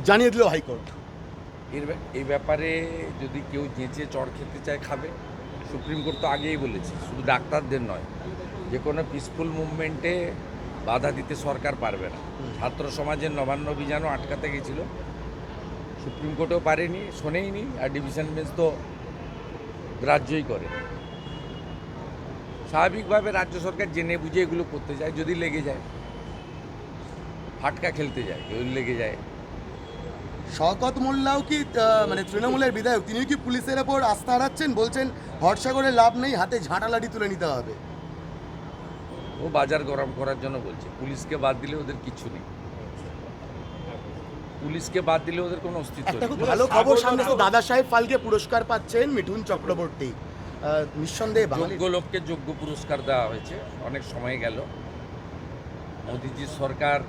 জানিয়ে দিল হাইকোর্ট। এই ব্যাপারে যদি কেউ যেচে চড় খেতে চায় খাবে। সুপ্রিম কোর্ট তো আগেই বলেছে, শুধু ডাক্তারদের নয়, যে কোনো পিসফুল মুভমেন্টে বাধা দিতে সরকার পারবে না। ছাত্র সমাজের নবান্ন অভিযানও আটকাতে গেছিল, সুপ্রিম কোর্টেও পারেনি, শোনেইনি, আর ডিভিশন বেঞ্চ তো গ্রাহ্যই করে। স্বাভাবিকভাবে রাজ্য সরকার জেনে বুঝে এগুলো করতে যায়, যদি লেগে যায়, ফাটকা খেলতে যায়, কেউ লেগে যায়। শওকত মোল্লাও কি মানে তৃণমূলের বিধায়ক, তিনিও কি পুলিশের ওপর আস্থা হারাচ্ছেন? বলছেন ভরসা করে লাভ নেই, হাতে ঝাঁটা লাঠি তুলে নিতে হবে। ও বাজার গরম করার জন্য বলছে। পুলিশকে বাদ দিলে ওদের কিছু নেই, পুলিশকে বাদ দিলে ওদের কোনো অস্তিত্ব একটা খুব নেই। ভালো খবর সামনে এসেছে, দাদা সাহেব ফালকে পুরস্কার পাচ্ছেন মিঠুন চক্রবর্তী। নিঃসন্দেহে বাঙালি যোগ্য লোককে যোগ্য পুরস্কার দেওয়া হয়েছে, অনেক সময় গেল। মোদিজির সরকার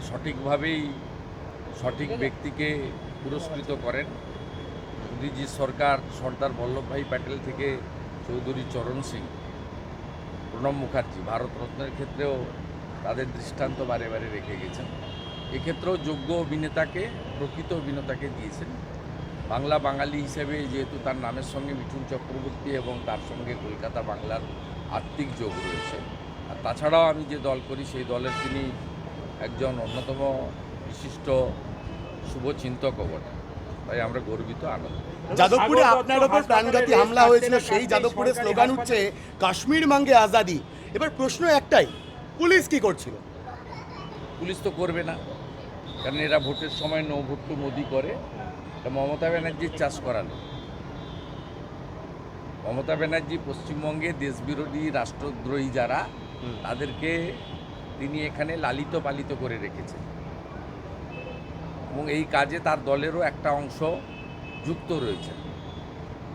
সঠিকভাবেই সঠিক ব্যক্তিকে পুরস্কৃত করেন। মোদিজির সরকার সর্দার বল্লভভাই প্যাটেল থেকে চৌধুরী চরণ সিং, প্রণব মুখার্জি, ভারতরত্নের ক্ষেত্রেও তাদের দৃষ্টান্ত বারে বারে রেখে গেছেন। এক্ষেত্রেও যোগ্য অভিনেতাকে, প্রকৃত অভিনেতাকে দিয়েছেন। বাংলা বাঙালি হিসেবে যেহেতু তার নামের সঙ্গে মিঠুন চক্রবর্তী এবং তার সঙ্গে কলকাতা বাংলার আত্মিক যোগ রয়েছে, আর তাছাড়াও আমি যে দল করি সেই দলের তিনি একজন অন্যতম বিশিষ্ট শুভচিন্তকও বটে, তাই আমরা গর্বিত, আনন্দ। যাদবপুরে আপনার ওপর প্রাণঘাতী হামলা হয়েছিল, সেই যাদবপুরে স্লোগান উঠছে কাশ্মীর মাঙ্গে আজাদি। এবার প্রশ্ন একটাই, পুলিশ কি করছিল? পুলিশ তো করবে না, কারণ এরা ভোটের সময় নো ভোট টু মোদি করে। এটা মমতা ব্যানার্জির চাষ করানো। মমতা ব্যানার্জি পশ্চিমবঙ্গে দেশবিরোধী রাষ্ট্রদ্রোহী যারা, তাদেরকে তিনি এখানে লালিত পালিত করে রেখেছেন, এবং এই কাজে তার দলেরও একটা অংশ যুক্ত রয়েছে।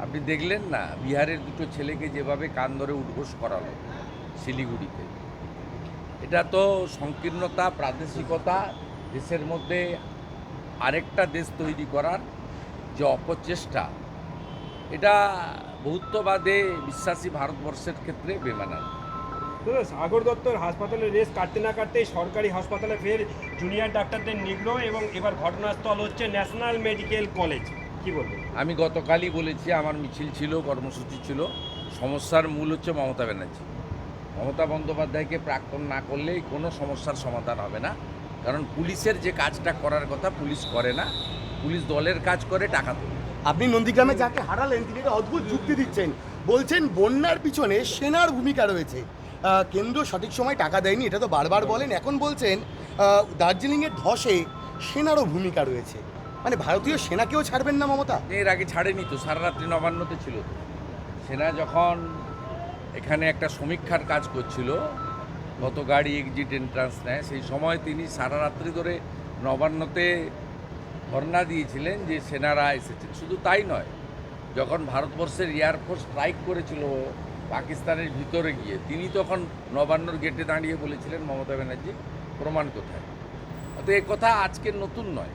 আপনি দেখলেন না বিহারের দুটো ছেলেকে যেভাবে কান ধরে উদ্ঘোষ করালো শিলিগুড়িতে। এটা তো সংকীর্ণতা, প্রাদেশিকতা, দেশের মধ্যে আরেকটা দেশ তৈরি করার যে অপচেষ্টা, এটা বহুত্ববাদে বিশ্বাসী ভারতবর্ষের ক্ষেত্রে বেমানান। সাগর দত্তর হাসপাতালে রেস কাটতে না কাটতেই সরকারি হাসপাতালে ফের জুনিয়র ডাক্তারদের নিগ্রহ, এবং এবার ঘটনাস্থল হচ্ছে ন্যাশনাল মেডিকেল কলেজ। কি বলবেন? আমি গতকালই বলেছি, আমার মিছিল ছিল, কর্মসূচি ছিল। সমস্যার মূল হচ্ছে মমতা ব্যানার্জি। মমতা বন্দ্যোপাধ্যায়কে প্রাক্তন না করলেই কোনো সমস্যার সমাধান হবে না, কারণ পুলিশের যে কাজটা করার কথা পুলিশ করে না, পুলিশ দলের কাজ করে, টাকা তোলে। আপনি নন্দীগ্রামে যাকে হারালেন তিনি একটা অদ্ভুত যুক্তি দিচ্ছেন, বলছেন বন্যার পিছনে সেনার ভূমিকা রয়েছে, কেন্দ্র সঠিক সময় টাকা দেয়নি, এটা তো বারবার বলেন। এখন বলছেন দার্জিলিংয়ের ধসে সেনারও ভূমিকা রয়েছে, মানে ভারতীয় সেনাকেও ছাড়বেন না মমতা? এর আগে ছাড়েনি তো, সারা রাত্রি নবান্নতে ছিল তো। সেনা যখন এখানে একটা সমীক্ষার কাজ করছিল, কত গাড়ি এক্সিট এন্ট্রান্স নেয়, সেই সময় তিনি সারা রাত্রি ধরে নবান্নতে ধর্ণা দিয়েছিলেন যে সেনারা এসেছেন। শুধু তাই নয়, যখন ভারতবর্ষের এয়ারফোর্স স্ট্রাইক করেছিল পাকিস্তানের ভিতরে গিয়ে, তিনি তখন নবান্নর গেটে দাঁড়িয়ে বলেছিলেন মমতা ব্যানার্জি প্রমাণ কোথায়। তো এই কথা আজকের নতুন নয়।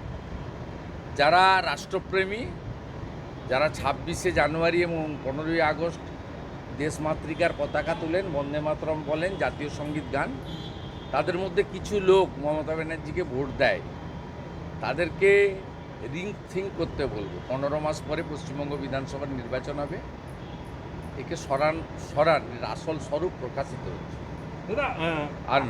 যারা রাষ্ট্রপ্রেমী, যারা 26শে জানুয়ারি এবং 15ই আগস্ট দেশমাতৃকার পতাকা তোলেন, বন্দে মাতরম বলেন, জাতীয় সঙ্গীত গান, তাদের মধ্যে কিছু লোক মমতা ব্যানার্জিকে ভোট দেয়, তাদেরকে থিঙ্ক করতে বলবো। 15 মাস পরে পশ্চিমবঙ্গ বিধানসভার নির্বাচন হবে, একে সরান আসল স্বরূপ প্রকাশিত হচ্ছে। দাদা আর